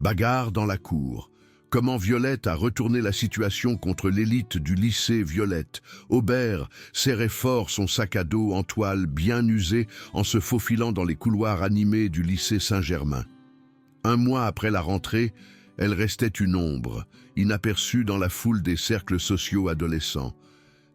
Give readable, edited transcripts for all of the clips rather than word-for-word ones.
Bagarre dans la cour. Comment Violette a retourné la situation contre l'élite du lycée Violette. Aubert serrait fort son sac à dos en toile bien usé en se faufilant dans les couloirs animés du lycée Saint-Germain. Un mois après la rentrée, elle restait une ombre, inaperçue dans la foule des cercles sociaux adolescents.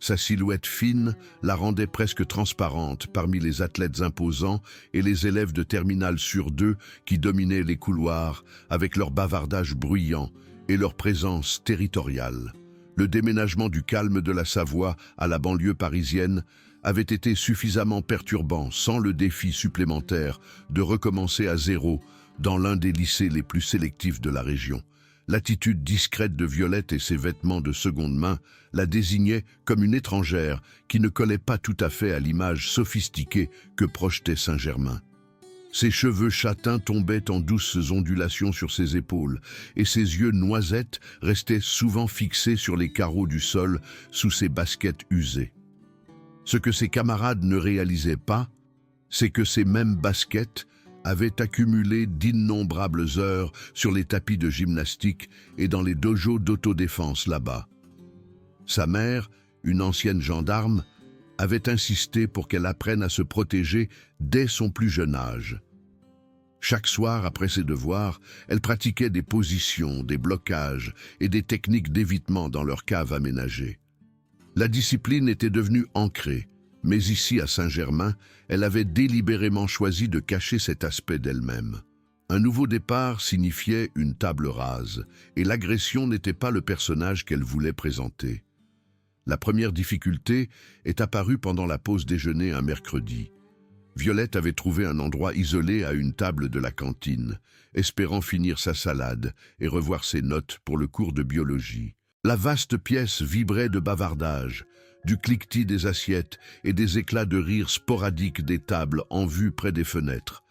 Sa silhouette fine la rendait presque transparente parmi les athlètes imposants et les élèves de terminale sur deux qui dominaient les couloirs avec leur bavardage bruyant et leur présence territoriale. Le déménagement du calme de la Savoie à la banlieue parisienne avait été suffisamment perturbant sans le défi supplémentaire de recommencer à zéro dans l'un des lycées les plus sélectifs de la région. L'attitude discrète de Violette et ses vêtements de seconde main la désignaient comme une étrangère qui ne collait pas tout à fait à l'image sophistiquée que projetait Saint-Germain. Ses cheveux châtains tombaient en douces ondulations sur ses épaules et ses yeux noisettes restaient souvent fixés sur les carreaux du sol sous ses baskets usées. Ce que ses camarades ne réalisaient pas, c'est que ces mêmes baskets avaient accumulé d'innombrables heures sur les tapis de gymnastique et dans les dojos d'autodéfense là-bas. Sa mère, une ancienne gendarme, avait insisté pour qu'elle apprenne à se protéger dès son plus jeune âge. Chaque soir, après ses devoirs, elle pratiquait des positions, des blocages et des techniques d'évitement dans leur cave aménagée. La discipline était devenue ancrée, mais ici, à Saint-Germain, elle avait délibérément choisi de cacher cet aspect d'elle-même. Un nouveau départ signifiait une table rase, et l'agression n'était pas le personnage qu'elle voulait présenter. La première difficulté est apparue pendant la pause déjeuner un mercredi. Violette avait trouvé un endroit isolé à une table de la cantine, espérant finir sa salade et revoir ses notes pour le cours de biologie. La vaste pièce vibrait de bavardages, du cliquetis des assiettes et des éclats de rire sporadiques des tables en vue près des fenêtres.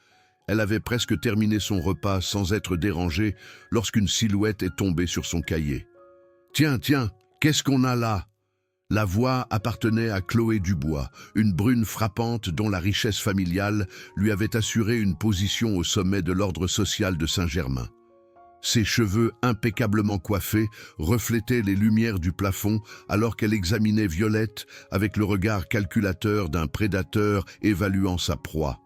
Elle avait presque terminé son repas sans être dérangée lorsqu'une silhouette est tombée sur son cahier. « Tiens, qu'est-ce qu'on a là ?» La voix appartenait à Chloé Dubois, une brune frappante dont la richesse familiale lui avait assuré une position au sommet de l'ordre social de Saint-Germain. Ses cheveux impeccablement coiffés reflétaient les lumières du plafond alors qu'elle examinait Violette avec le regard calculateur d'un prédateur évaluant sa proie.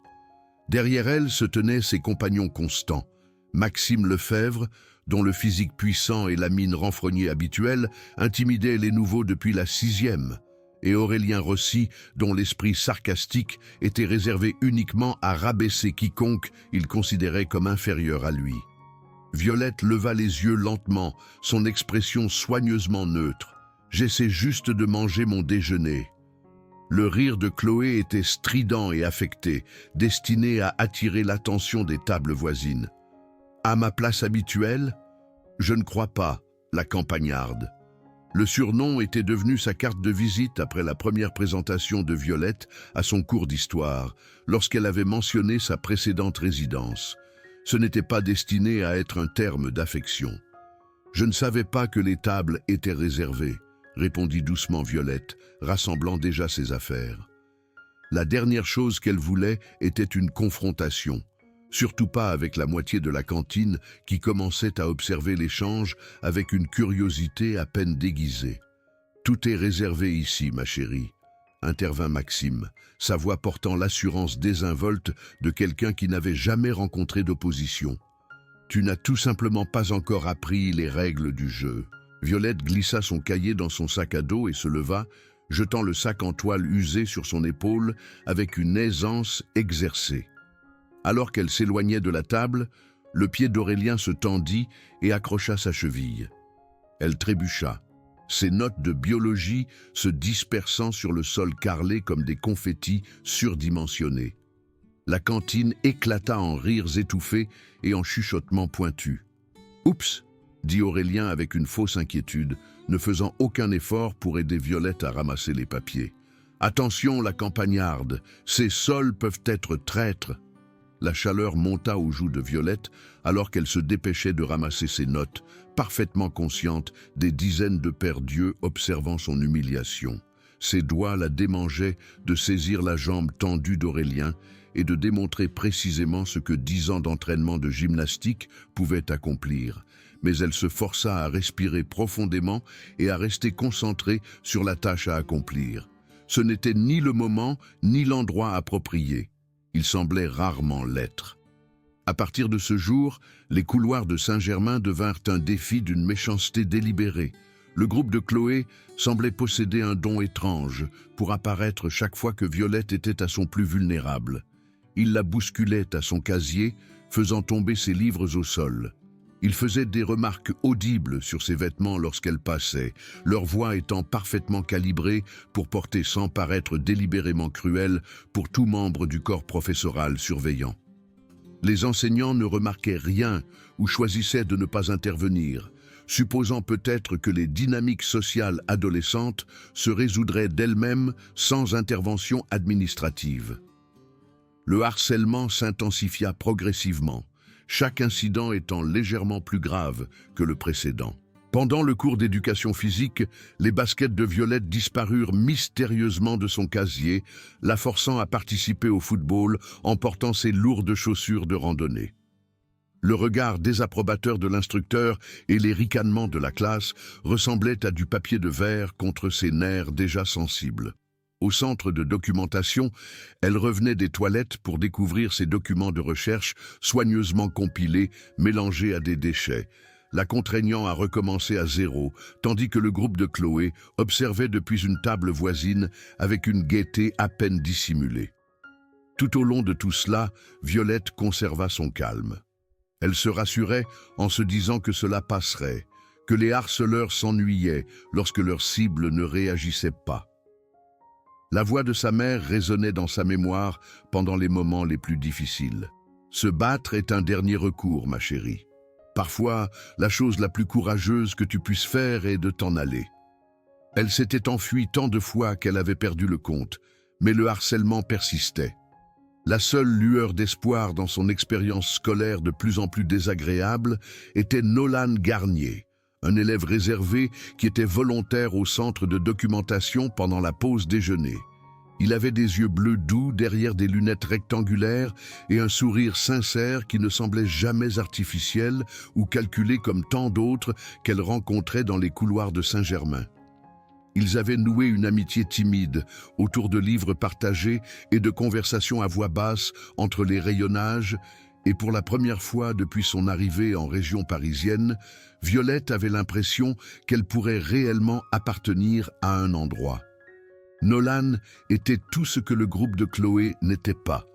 Derrière elle se tenaient ses compagnons constants, Maxime Lefebvre, dont le physique puissant et la mine renfrognée habituelle intimidaient les nouveaux depuis la 6e, et Aurélien Rossi, dont l'esprit sarcastique était réservé uniquement à rabaisser quiconque il considérait comme inférieur à lui. Violette leva les yeux lentement, son expression soigneusement neutre. « J'essaie juste de manger mon déjeuner. » Le rire de Chloé était strident et affecté, destiné à attirer l'attention des tables voisines. « À ma place habituelle ? Je ne crois pas, la campagnarde. » Le surnom était devenu sa carte de visite après la première présentation de Violette à son cours d'histoire, lorsqu'elle avait mentionné sa précédente résidence. Ce n'était pas destiné à être un terme d'affection. « Je ne savais pas que les tables étaient réservées, » répondit doucement Violette, rassemblant déjà ses affaires. La dernière chose qu'elle voulait était une confrontation. Surtout pas avec la moitié de la cantine qui commençait à observer l'échange avec une curiosité à peine déguisée. « Tout est réservé ici, ma chérie », intervint Maxime, sa voix portant l'assurance désinvolte de quelqu'un qui n'avait jamais rencontré d'opposition. « Tu n'as tout simplement pas encore appris les règles du jeu. » Violette glissa son cahier dans son sac à dos et se leva, jetant le sac en toile usé sur son épaule avec une aisance exercée. Alors qu'elle s'éloignait de la table, le pied d'Aurélien se tendit et accrocha sa cheville. Elle trébucha, ses notes de biologie se dispersant sur le sol carrelé comme des confettis surdimensionnés. La cantine éclata en rires étouffés et en chuchotements pointus. « Oups !» dit Aurélien avec une fausse inquiétude, ne faisant aucun effort pour aider Violette à ramasser les papiers. « Attention, la campagnarde, ces sols peuvent être traîtres !» La chaleur monta aux joues de Violette alors qu'elle se dépêchait de ramasser ses notes, parfaitement consciente des dizaines de pères d'yeux observant son humiliation. Ses doigts la démangeaient de saisir la jambe tendue d'Aurélien et de démontrer précisément ce que 10 ans d'entraînement de gymnastique pouvaient accomplir. Mais elle se força à respirer profondément et à rester concentrée sur la tâche à accomplir. Ce n'était ni le moment ni l'endroit approprié. Il semblait rarement l'être. À partir de ce jour, les couloirs de Saint-Germain devinrent un défi d'une méchanceté délibérée. Le groupe de Chloé semblait posséder un don étrange pour apparaître chaque fois que Violette était à son plus vulnérable. Il la bousculait à son casier, faisant tomber ses livres au sol. Il faisait des remarques audibles sur ses vêtements lorsqu'elle passait, leur voix étant parfaitement calibrée pour porter sans paraître délibérément cruelle pour tout membre du corps professoral surveillant. Les enseignants ne remarquaient rien ou choisissaient de ne pas intervenir, supposant peut-être que les dynamiques sociales adolescentes se résoudraient d'elles-mêmes sans intervention administrative. Le harcèlement s'intensifia progressivement, chaque incident étant légèrement plus grave que le précédent. Pendant le cours d'éducation physique, les baskets de Violette disparurent mystérieusement de son casier, la forçant à participer au football en portant ses lourdes chaussures de randonnée. Le regard désapprobateur de l'instructeur et les ricanements de la classe ressemblaient à du papier de verre contre ses nerfs déjà sensibles. Au centre de documentation, elle revenait des toilettes pour découvrir ses documents de recherche soigneusement compilés, mélangés à des déchets, la contraignant à recommencer à zéro, tandis que le groupe de Chloé observait depuis une table voisine avec une gaieté à peine dissimulée. Tout au long de tout cela, Violette conserva son calme. Elle se rassurait en se disant que cela passerait, que les harceleurs s'ennuyaient lorsque leur cible ne réagissait pas. La voix de sa mère résonnait dans sa mémoire pendant les moments les plus difficiles. « Se battre est un dernier recours, ma chérie. Parfois, la chose la plus courageuse que tu puisses faire est de t'en aller. » Elle s'était enfuie tant de fois qu'elle avait perdu le compte, mais le harcèlement persistait. La seule lueur d'espoir dans son expérience scolaire de plus en plus désagréable était Nolan Garnier, un élève réservé qui était volontaire au centre de documentation pendant la pause déjeuner. Il avait des yeux bleus doux derrière des lunettes rectangulaires et un sourire sincère qui ne semblait jamais artificiel ou calculé comme tant d'autres qu'elle rencontrait dans les couloirs de Saint-Germain. Ils avaient noué une amitié timide autour de livres partagés et de conversations à voix basse entre les rayonnages, et pour la première fois depuis son arrivée en région parisienne, Violette avait l'impression qu'elle pourrait réellement appartenir à un endroit. Nolan était tout ce que le groupe de Chloé n'était pas.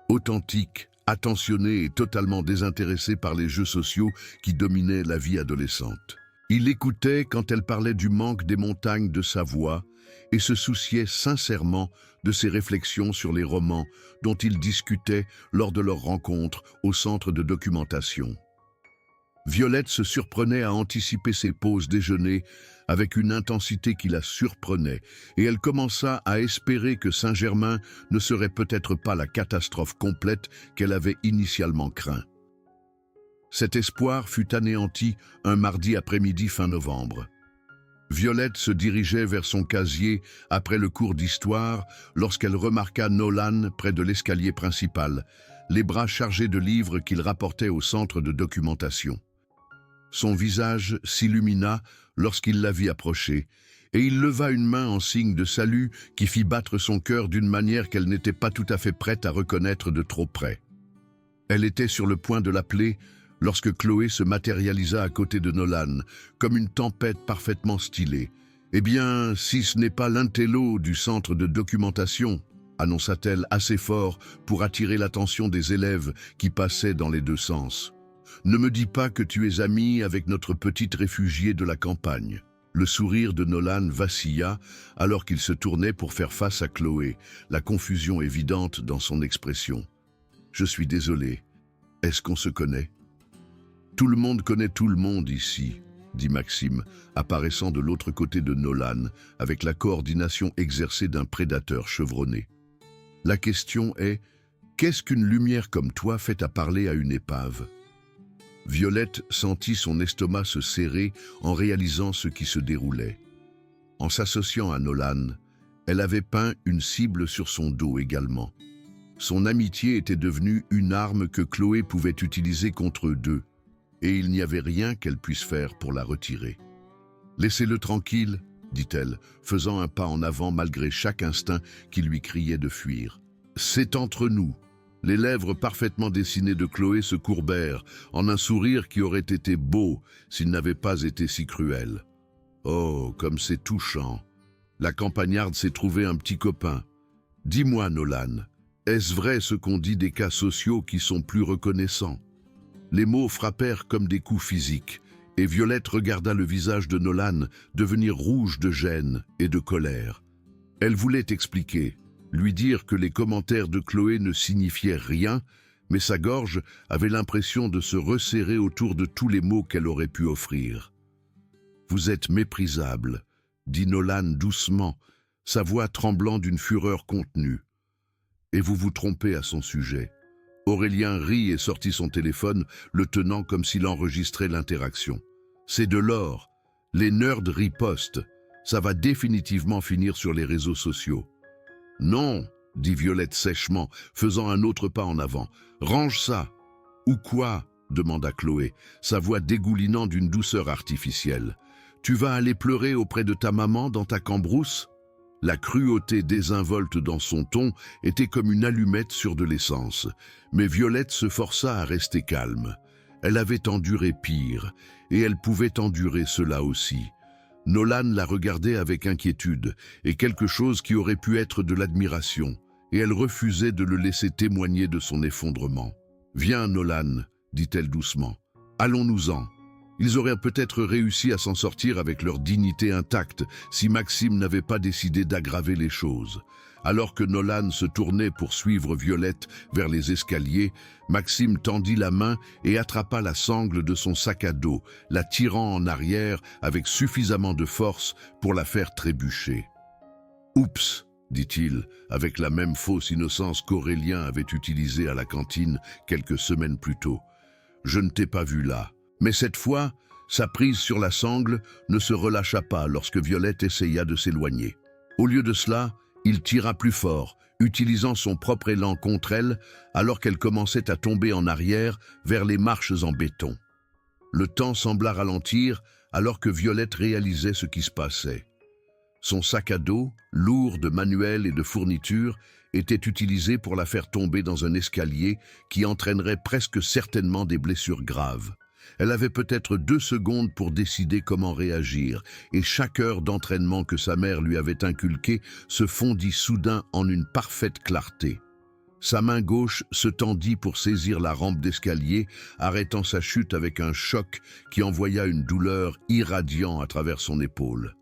Authentique, attentionné et totalement désintéressé par les jeux sociaux qui dominaient la vie adolescente. Il écoutait quand elle parlait du manque des montagnes de sa voix et se souciait sincèrement de ses réflexions sur les romans dont ils discutaient lors de leur rencontre au centre de documentation. Violette se surprenait à anticiper ses pauses déjeuner avec une intensité qui la surprenait, et elle commença à espérer que Saint-Germain ne serait peut-être pas la catastrophe complète qu'elle avait initialement craint. Cet espoir fut anéanti un mardi après-midi fin novembre. Violette se dirigeait vers son casier après le cours d'histoire lorsqu'elle remarqua Nolan près de l'escalier principal, les bras chargés de livres qu'il rapportait au centre de documentation. Son visage s'illumina lorsqu'il la vit approcher, et il leva une main en signe de salut qui fit battre son cœur d'une manière qu'elle n'était pas tout à fait prête à reconnaître de trop près. Elle était sur le point de l'appeler lorsque Chloé se matérialisa à côté de Nolan, comme une tempête parfaitement stylée. « Eh bien, si ce n'est pas l'intello du centre de documentation », annonça-t-elle assez fort pour attirer l'attention des élèves qui passaient dans les deux sens. « Ne me dis pas que tu es amie avec notre petite réfugiée de la campagne. » Le sourire de Nolan vacilla alors qu'il se tournait pour faire face à Chloé, la confusion évidente dans son expression. « Je suis désolé. Est-ce qu'on se connaît ? » « Tout le monde connaît tout le monde ici, » dit Maxime, apparaissant de l'autre côté de Nolan, avec la coordination exercée d'un prédateur chevronné. « La question est, qu'est-ce qu'une lumière comme toi fait à parler à une épave ?» Violette sentit son estomac se serrer en réalisant ce qui se déroulait. En s'associant à Nolan, elle avait peint une cible sur son dos également. Son amitié était devenue une arme que Chloé pouvait utiliser contre eux deux, et il n'y avait rien qu'elle puisse faire pour la retirer. « Laissez-le tranquille », dit-elle, faisant un pas en avant malgré chaque instinct qui lui criait de fuir. « C'est entre nous ». Les lèvres parfaitement dessinées de Chloé se courbèrent en un sourire qui aurait été beau s'il n'avait pas été si cruel. Oh, comme c'est touchant. La campagnarde s'est trouvée un petit copain. Dis-moi, Nolan, est-ce vrai ce qu'on dit des cas sociaux qui sont plus reconnaissants? Les mots frappèrent comme des coups physiques, et Violette regarda le visage de Nolan devenir rouge de gêne et de colère. Elle voulait expliquer, lui dire que les commentaires de Chloé ne signifiaient rien, mais sa gorge avait l'impression de se resserrer autour de tous les mots qu'elle aurait pu offrir. « Vous êtes méprisable », dit Nolan doucement, sa voix tremblant d'une fureur contenue. « Et vous vous trompez à son sujet. » Aurélien rit et sortit son téléphone, le tenant comme s'il enregistrait l'interaction. « C'est de l'or. Les nerds ripostent. Ça va définitivement finir sur les réseaux sociaux. » « Non, » dit Violette sèchement, faisant un autre pas en avant. « Range ça. »« Ou quoi ?» demanda Chloé, sa voix dégoulinant d'une douceur artificielle. « Tu vas aller pleurer auprès de ta maman dans ta cambrousse ?» La cruauté désinvolte dans son ton était comme une allumette sur de l'essence. Mais Violette se força à rester calme. Elle avait enduré pire, et elle pouvait endurer cela aussi. Nolan la regardait avec inquiétude, et quelque chose qui aurait pu être de l'admiration, et elle refusait de le laisser témoigner de son effondrement. « Viens, Nolan, » dit-elle doucement. « Allons-nous-en. » Ils auraient peut-être réussi à s'en sortir avec leur dignité intacte si Maxime n'avait pas décidé d'aggraver les choses. Alors que Nolan se tournait pour suivre Violette vers les escaliers, Maxime tendit la main et attrapa la sangle de son sac à dos, la tirant en arrière avec suffisamment de force pour la faire trébucher. « Oups !» dit-il, avec la même fausse innocence qu'Aurélien avait utilisée à la cantine quelques semaines plus tôt. « Je ne t'ai pas vu là. » Mais cette fois, sa prise sur la sangle ne se relâcha pas lorsque Violette essaya de s'éloigner. Au lieu de cela, il tira plus fort, utilisant son propre élan contre elle, alors qu'elle commençait à tomber en arrière vers les marches en béton. Le temps sembla ralentir alors que Violette réalisait ce qui se passait. Son sac à dos, lourd de manuels et de fournitures, était utilisé pour la faire tomber dans un escalier qui entraînerait presque certainement des blessures graves. Elle avait peut-être 2 secondes pour décider comment réagir, et chaque heure d'entraînement que sa mère lui avait inculquée se fondit soudain en une parfaite clarté. Sa main gauche se tendit pour saisir la rampe d'escalier, arrêtant sa chute avec un choc qui envoya une douleur irradiant à travers son épaule.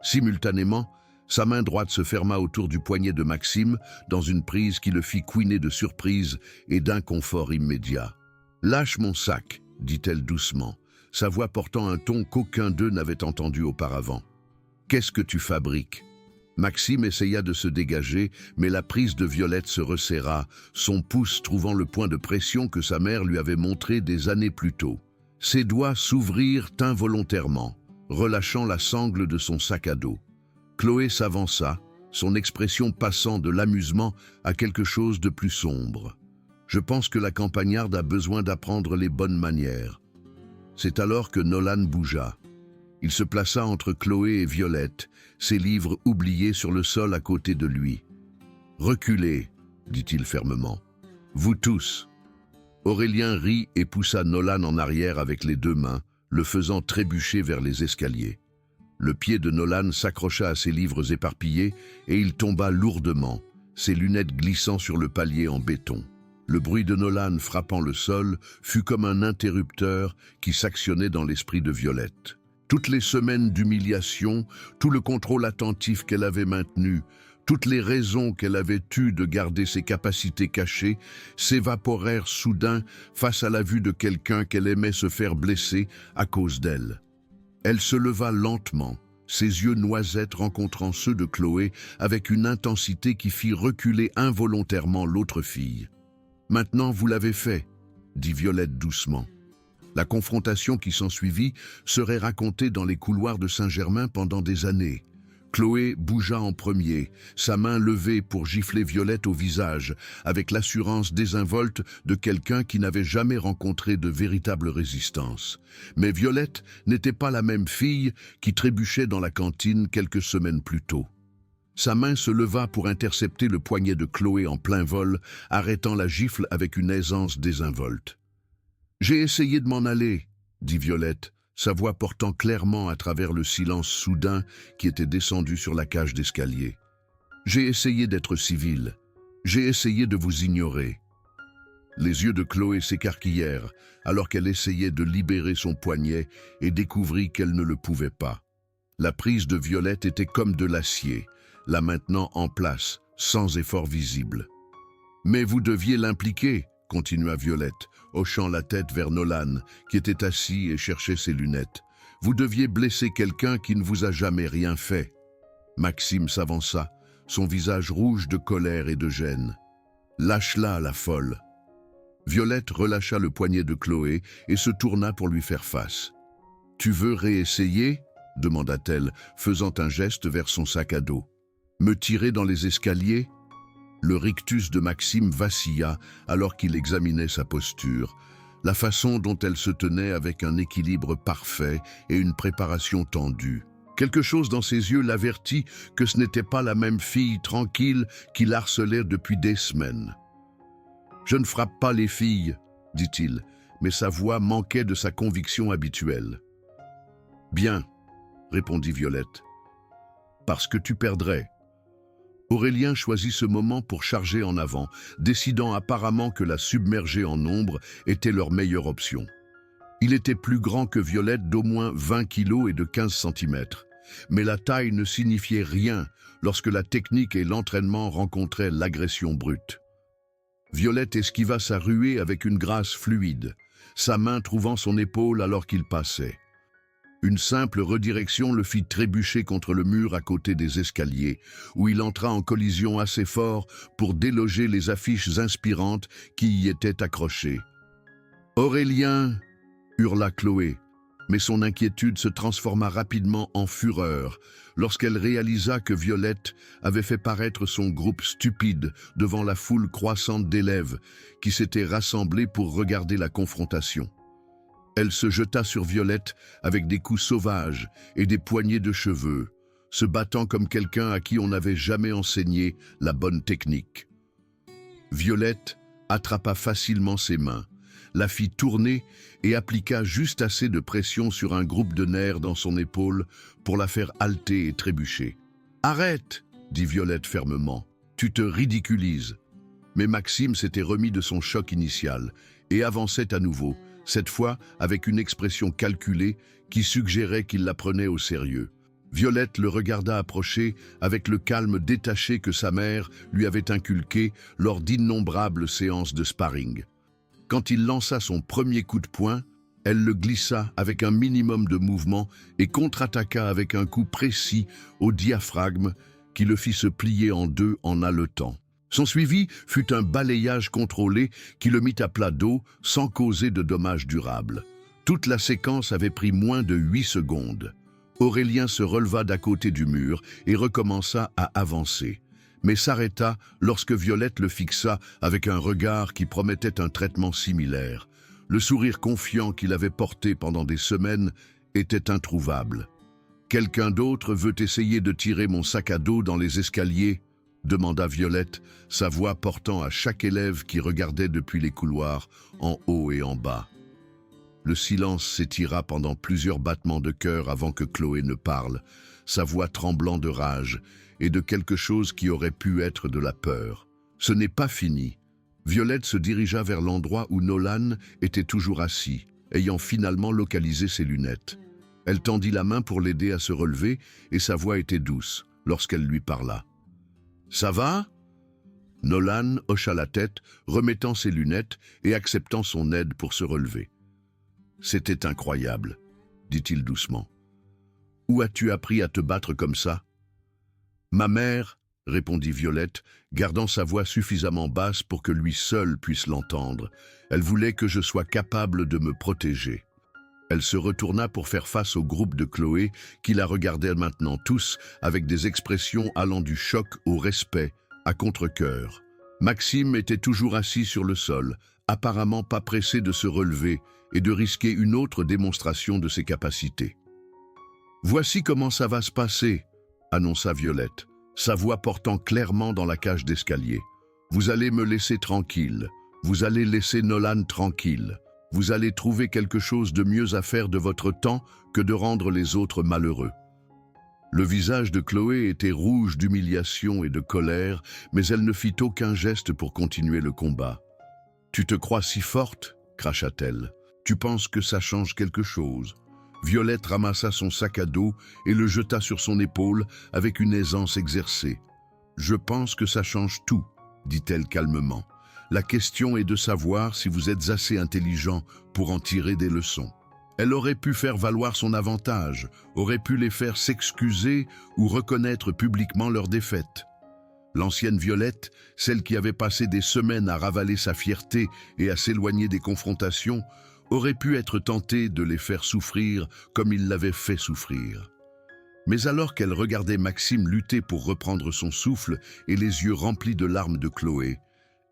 Simultanément, sa main droite se ferma autour du poignet de Maxime dans une prise qui le fit couiner de surprise et d'inconfort immédiat. « Lâche mon sac !» dit-elle doucement, sa voix portant un ton qu'aucun d'eux n'avait entendu auparavant. « Qu'est-ce que tu fabriques ?» Maxime essaya de se dégager, mais la prise de Violette se resserra, son pouce trouvant le point de pression que sa mère lui avait montré des années plus tôt. Ses doigts s'ouvrirent involontairement, relâchant la sangle de son sac à dos. Chloé s'avança, son expression passant de l'amusement à quelque chose de plus sombre. Je pense que la campagnarde a besoin d'apprendre les bonnes manières. C'est alors que Nolan bougea. Il se plaça entre Chloé et Violette, ses livres oubliés sur le sol à côté de lui. « Reculez », dit-il fermement. « Vous tous ». Aurélien rit et poussa Nolan en arrière avec les 2 mains, le faisant trébucher vers les escaliers. Le pied de Nolan s'accrocha à ses livres éparpillés et il tomba lourdement, ses lunettes glissant sur le palier en béton. Le bruit de Nolan frappant le sol fut comme un interrupteur qui s'actionnait dans l'esprit de Violette. Toutes les semaines d'humiliation, tout le contrôle attentif qu'elle avait maintenu, toutes les raisons qu'elle avait eues de garder ses capacités cachées, s'évaporèrent soudain face à la vue de quelqu'un qu'elle aimait se faire blesser à cause d'elle. Elle se leva lentement, ses yeux noisettes rencontrant ceux de Chloé avec une intensité qui fit reculer involontairement l'autre fille. « Maintenant, vous l'avez fait », dit Violette doucement. La confrontation qui s'ensuivit serait racontée dans les couloirs de Saint-Germain pendant des années. Chloé bougea en premier, sa main levée pour gifler Violette au visage, avec l'assurance désinvolte de quelqu'un qui n'avait jamais rencontré de véritable résistance. Mais Violette n'était pas la même fille qui trébuchait dans la cantine quelques semaines plus tôt. Sa main se leva pour intercepter le poignet de Chloé en plein vol, arrêtant la gifle avec une aisance désinvolte. « J'ai essayé de m'en aller, » dit Violette, sa voix portant clairement à travers le silence soudain qui était descendu sur la cage d'escalier. « J'ai essayé d'être civile. J'ai essayé de vous ignorer. » Les yeux de Chloé s'écarquillèrent alors qu'elle essayait de libérer son poignet et découvrit qu'elle ne le pouvait pas. La prise de Violette était comme de l'acier, la maintenant en place, sans effort visible. « Mais vous deviez l'impliquer, » continua Violette, hochant la tête vers Nolan, qui était assis et cherchait ses lunettes. « Vous deviez blesser quelqu'un qui ne vous a jamais rien fait. » Maxime s'avança, son visage rouge de colère et de gêne. « Lâche-la, la folle !» Violette relâcha le poignet de Chloé et se tourna pour lui faire face. « Tu veux réessayer ?» demanda-t-elle, faisant un geste vers son sac à dos. « Me tirer dans les escaliers ?» Le rictus de Maxime vacilla alors qu'il examinait sa posture, la façon dont elle se tenait avec un équilibre parfait et une préparation tendue. Quelque chose dans ses yeux l'avertit que ce n'était pas la même fille tranquille qu'il harcelait depuis des semaines. « Je ne frappe pas les filles, » dit-il, mais sa voix manquait de sa conviction habituelle. « Bien, » répondit Violette. « Parce que tu perdrais. » Aurélien choisit ce moment pour charger en avant, décidant apparemment que la submerger en ombre était leur meilleure option. Il était plus grand que Violette d'au moins 20 kilos et de 15 centimètres. Mais la taille ne signifiait rien lorsque la technique et l'entraînement rencontraient l'agression brute. Violette esquiva sa ruée avec une grâce fluide, sa main trouvant son épaule alors qu'il passait. Une simple redirection le fit trébucher contre le mur à côté des escaliers, où il entra en collision assez fort pour déloger les affiches inspirantes qui y étaient accrochées. « Aurélien !» hurla Chloé, mais son inquiétude se transforma rapidement en fureur lorsqu'elle réalisa que Violette avait fait paraître son groupe stupide devant la foule croissante d'élèves qui s'étaient rassemblés pour regarder la confrontation. Elle se jeta sur Violette avec des coups sauvages et des poignées de cheveux, se battant comme quelqu'un à qui on n'avait jamais enseigné la bonne technique. Violette attrapa facilement ses mains, la fit tourner et appliqua juste assez de pression sur un groupe de nerfs dans son épaule pour la faire halter et trébucher. « Arrête !» dit Violette fermement. « Tu te ridiculises. » Mais Maxime s'était remis de son choc initial et avançait à nouveau, cette fois avec une expression calculée qui suggérait qu'il la prenait au sérieux. Violette le regarda approcher avec le calme détaché que sa mère lui avait inculqué lors d'innombrables séances de sparring. Quand il lança son premier coup de poing, elle le glissa avec un minimum de mouvement et contre-attaqua avec un coup précis au diaphragme qui le fit se plier en deux en haletant. Son suivi fut un balayage contrôlé qui le mit à plat dos sans causer de dommages durables. Toute la séquence avait pris moins de 8 secondes. Aurélien se releva d'à côté du mur et recommença à avancer, mais s'arrêta lorsque Violette le fixa avec un regard qui promettait un traitement similaire. Le sourire confiant qu'il avait porté pendant des semaines était introuvable. « Quelqu'un d'autre veut essayer de tirer mon sac à dos dans les escaliers ?» demanda Violette, sa voix portant à chaque élève qui regardait depuis les couloirs, en haut et en bas. Le silence s'étira pendant plusieurs battements de cœur avant que Chloé ne parle, sa voix tremblant de rage et de quelque chose qui aurait pu être de la peur. « Ce n'est pas fini. » Violette se dirigea vers l'endroit où Nolan était toujours assis, ayant finalement localisé ses lunettes. Elle tendit la main pour l'aider à se relever et sa voix était douce lorsqu'elle lui parla. « Ça va ?» Nolan hocha la tête, remettant ses lunettes et acceptant son aide pour se relever. « C'était incroyable, » dit-il doucement. « Où as-tu appris à te battre comme ça ?»« Ma mère, » répondit Violette, gardant sa voix suffisamment basse pour que lui seul puisse l'entendre. Elle voulait que je sois capable de me protéger. Elle se retourna pour faire face au groupe de Chloé qui la regardaient maintenant tous avec des expressions allant du choc au respect, à contre-cœur. Maxime était toujours assis sur le sol, apparemment pas pressé de se relever et de risquer une autre démonstration de ses capacités. « Voici comment ça va se passer », annonça Violette, sa voix portant clairement dans la cage d'escalier. « Vous allez me laisser tranquille. Vous allez laisser Nolan tranquille. Vous allez trouver quelque chose de mieux à faire de votre temps que de rendre les autres malheureux. » Le visage de Chloé était rouge d'humiliation et de colère, mais elle ne fit aucun geste pour continuer le combat. « Tu te crois si forte ?» cracha-t-elle. « Tu penses que ça change quelque chose ?» Violette ramassa son sac à dos et le jeta sur son épaule avec une aisance exercée. « Je pense que ça change tout, » dit-elle calmement. « La question est de savoir si vous êtes assez intelligent pour en tirer des leçons. » Elle aurait pu faire valoir son avantage, aurait pu les faire s'excuser ou reconnaître publiquement leur défaite. L'ancienne Violette, celle qui avait passé des semaines à ravaler sa fierté et à s'éloigner des confrontations, aurait pu être tentée de les faire souffrir comme il l'avait fait souffrir. Mais alors qu'elle regardait Maxime lutter pour reprendre son souffle et les yeux remplis de larmes de Chloé,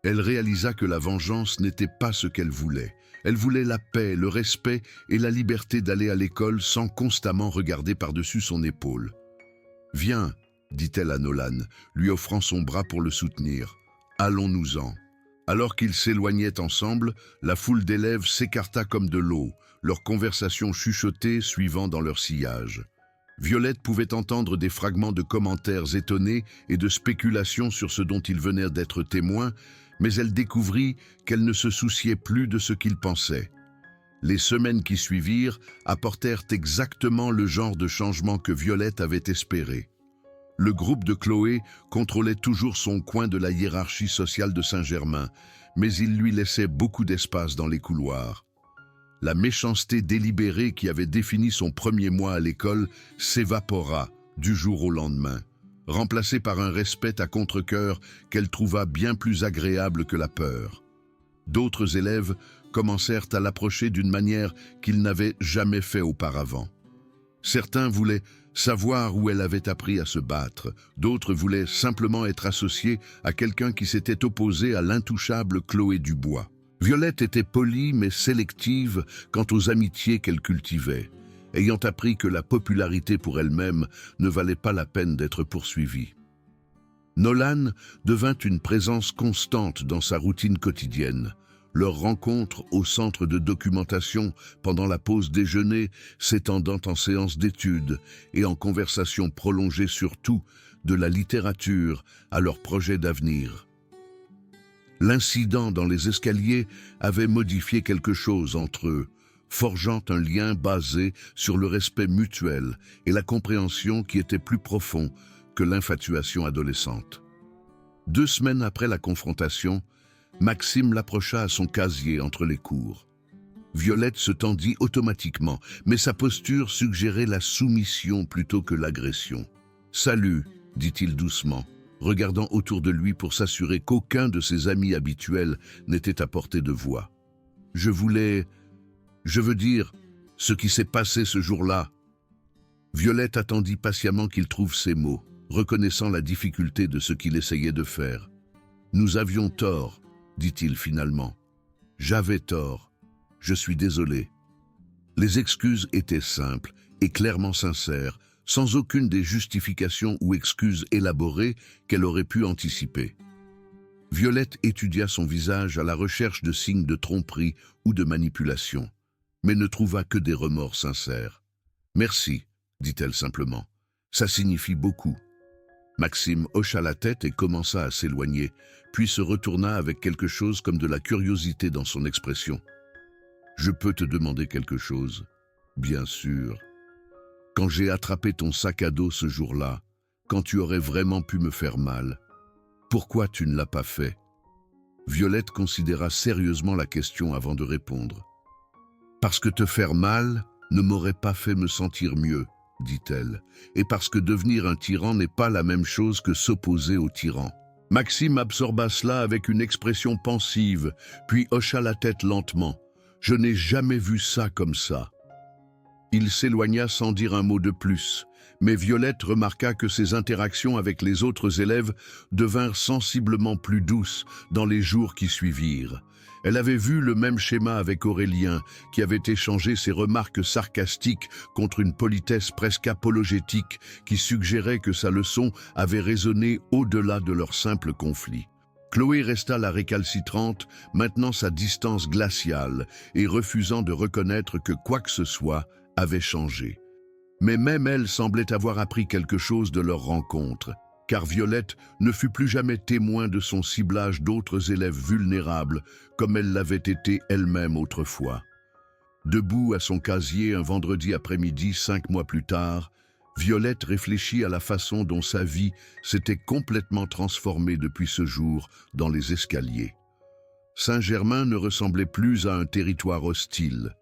elle réalisa que la vengeance n'était pas ce qu'elle voulait. Elle voulait la paix, le respect et la liberté d'aller à l'école sans constamment regarder par-dessus son épaule. « Viens », dit-elle à Nolan, lui offrant son bras pour le soutenir. « Allons-nous-en ». Alors qu'ils s'éloignaient ensemble, la foule d'élèves s'écarta comme de l'eau, leur conversation chuchotée suivant dans leur sillage. Violette pouvait entendre des fragments de commentaires étonnés et de spéculations sur ce dont ils venaient d'être témoins, mais elle découvrit qu'elle ne se souciait plus de ce qu'ils pensaient. Les semaines qui suivirent apportèrent exactement le genre de changement que Violette avait espéré. Le groupe de Chloé contrôlait toujours son coin de la hiérarchie sociale de Saint-Germain, mais il lui laissait beaucoup d'espace dans les couloirs. La méchanceté délibérée qui avait défini son premier mois à l'école s'évapora du jour au lendemain, remplacée par un respect à contre-cœur qu'elle trouva bien plus agréable que la peur. D'autres élèves commencèrent à l'approcher d'une manière qu'ils n'avaient jamais fait auparavant. Certains voulaient savoir où elle avait appris à se battre, d'autres voulaient simplement être associés à quelqu'un qui s'était opposé à l'intouchable Chloé Dubois. Violette était polie mais sélective quant aux amitiés qu'elle cultivait, ayant appris que la popularité pour elle-même ne valait pas la peine d'être poursuivie. Nolan devint une présence constante dans sa routine quotidienne. Leur rencontre au centre de documentation pendant la pause déjeuner s'étendant en séance d'études et en conversation prolongée sur tout, de la littérature à leurs projets d'avenir. L'incident dans les escaliers avait modifié quelque chose entre eux, forgeant un lien basé sur le respect mutuel et la compréhension qui était plus profond que l'infatuation adolescente. 2 semaines après la confrontation, Maxime l'approcha à son casier entre les cours. Violette se tendit automatiquement, mais sa posture suggérait la soumission plutôt que l'agression. « Salut », dit-il doucement, regardant autour de lui pour s'assurer qu'aucun de ses amis habituels n'était à portée de voix. « Je veux dire, ce qui s'est passé ce jour-là. » Violette attendit patiemment qu'il trouve ses mots, reconnaissant la difficulté de ce qu'il essayait de faire. « Nous avions tort, » dit-il finalement. « J'avais tort. Je suis désolé. » Les excuses étaient simples et clairement sincères, sans aucune des justifications ou excuses élaborées qu'elle aurait pu anticiper. Violette étudia son visage à la recherche de signes de tromperie ou de manipulation, mais ne trouva que des remords sincères. « Merci, » dit-elle simplement. « Ça signifie beaucoup. » Maxime hocha la tête et commença à s'éloigner, puis se retourna avec quelque chose comme de la curiosité dans son expression. « Je peux te demander quelque chose ? » « Bien sûr. Quand j'ai attrapé ton sac à dos ce jour-là, quand tu aurais vraiment pu me faire mal, pourquoi tu ne l'as pas fait ?» Violette considéra sérieusement la question avant de répondre. « Parce que te faire mal ne m'aurait pas fait me sentir mieux, » dit-elle, « et parce que devenir un tyran n'est pas la même chose que s'opposer au tyran. » Maxime absorba cela avec une expression pensive, puis hocha la tête lentement. « Je n'ai jamais vu ça comme ça. » Il s'éloigna sans dire un mot de plus, mais Violette remarqua que ses interactions avec les autres élèves devinrent sensiblement plus douces dans les jours qui suivirent. Elle avait vu le même schéma avec Aurélien, qui avait échangé ses remarques sarcastiques contre une politesse presque apologétique qui suggérait que sa leçon avait résonné au-delà de leur simple conflit. Chloé resta la récalcitrante, maintenant sa distance glaciale et refusant de reconnaître que quoi que ce soit avait changé. Mais même elle semblait avoir appris quelque chose de leur rencontre, car Violette ne fut plus jamais témoin de son ciblage d'autres élèves vulnérables, comme elle l'avait été elle-même autrefois. Debout à son casier un vendredi après-midi, 5 mois plus tard, Violette réfléchit à la façon dont sa vie s'était complètement transformée depuis ce jour dans les escaliers. Saint-Germain ne ressemblait plus à un territoire hostile,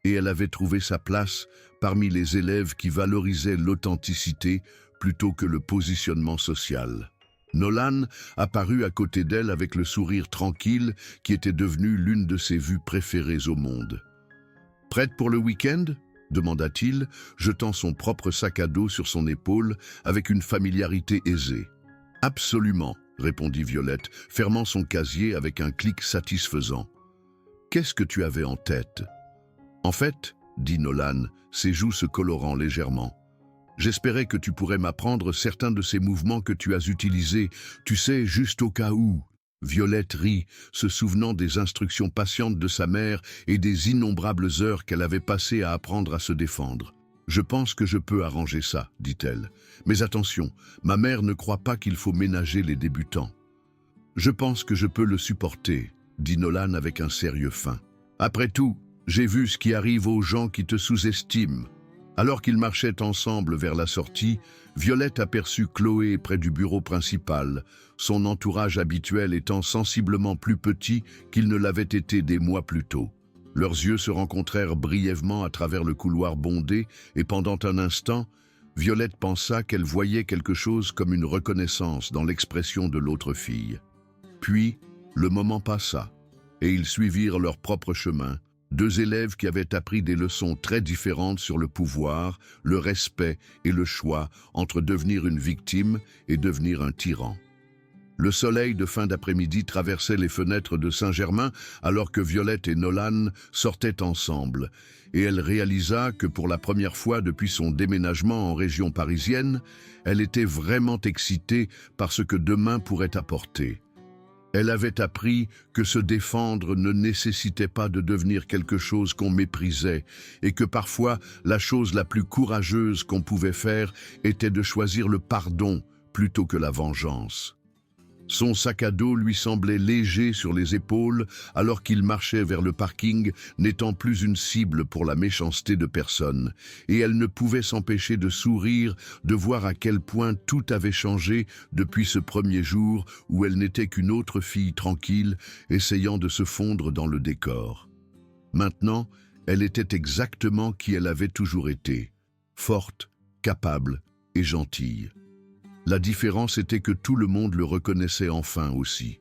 et elle avait trouvé sa place parmi les élèves qui valorisaient l'authenticité plutôt que le positionnement social. Nolan apparut à côté d'elle avec le sourire tranquille qui était devenu l'une de ses vues préférées au monde. « Prête pour le week-end » demanda-t-il, jetant son propre sac à dos sur son épaule avec une familiarité aisée. « Absolument », répondit Violette, fermant son casier avec un clic satisfaisant. « Qu'est-ce que tu avais en tête ?»« En fait, » dit Nolan, ses joues se colorant légèrement, « j'espérais que tu pourrais m'apprendre certains de ces mouvements que tu as utilisés, tu sais, juste au cas où. » Violette rit, se souvenant des instructions patientes de sa mère et des innombrables heures qu'elle avait passées à apprendre à se défendre. « Je pense que je peux arranger ça, dit-elle. Mais attention, ma mère ne croit pas qu'il faut ménager les débutants. »« Je pense que je peux le supporter, » dit Nolan avec un sérieux fin. « Après tout, j'ai vu ce qui arrive aux gens qui te sous-estiment. » Alors qu'ils marchaient ensemble vers la sortie, Violette aperçut Chloé près du bureau principal, son entourage habituel étant sensiblement plus petit qu'il ne l'avait été des mois plus tôt. Leurs yeux se rencontrèrent brièvement à travers le couloir bondé et pendant un instant, Violette pensa qu'elle voyait quelque chose comme une reconnaissance dans l'expression de l'autre fille. Puis, le moment passa et ils suivirent leur propre chemin. Deux élèves qui avaient appris des leçons très différentes sur le pouvoir, le respect et le choix entre devenir une victime et devenir un tyran. Le soleil de fin d'après-midi traversait les fenêtres de Saint-Germain alors que Violette et Nolan sortaient ensemble, et elle réalisa que pour la première fois depuis son déménagement en région parisienne, elle était vraiment excitée par ce que demain pourrait apporter. Elle avait appris que se défendre ne nécessitait pas de devenir quelque chose qu'on méprisait et que parfois la chose la plus courageuse qu'on pouvait faire était de choisir le pardon plutôt que la vengeance. Son sac à dos lui semblait léger sur les épaules alors qu'il marchait vers le parking, n'étant plus une cible pour la méchanceté de personne, et elle ne pouvait s'empêcher de sourire, de voir à quel point tout avait changé depuis ce premier jour où elle n'était qu'une autre fille tranquille, essayant de se fondre dans le décor. Maintenant, elle était exactement qui elle avait toujours été, forte, capable et gentille. La différence était que tout le monde le reconnaissait enfin aussi.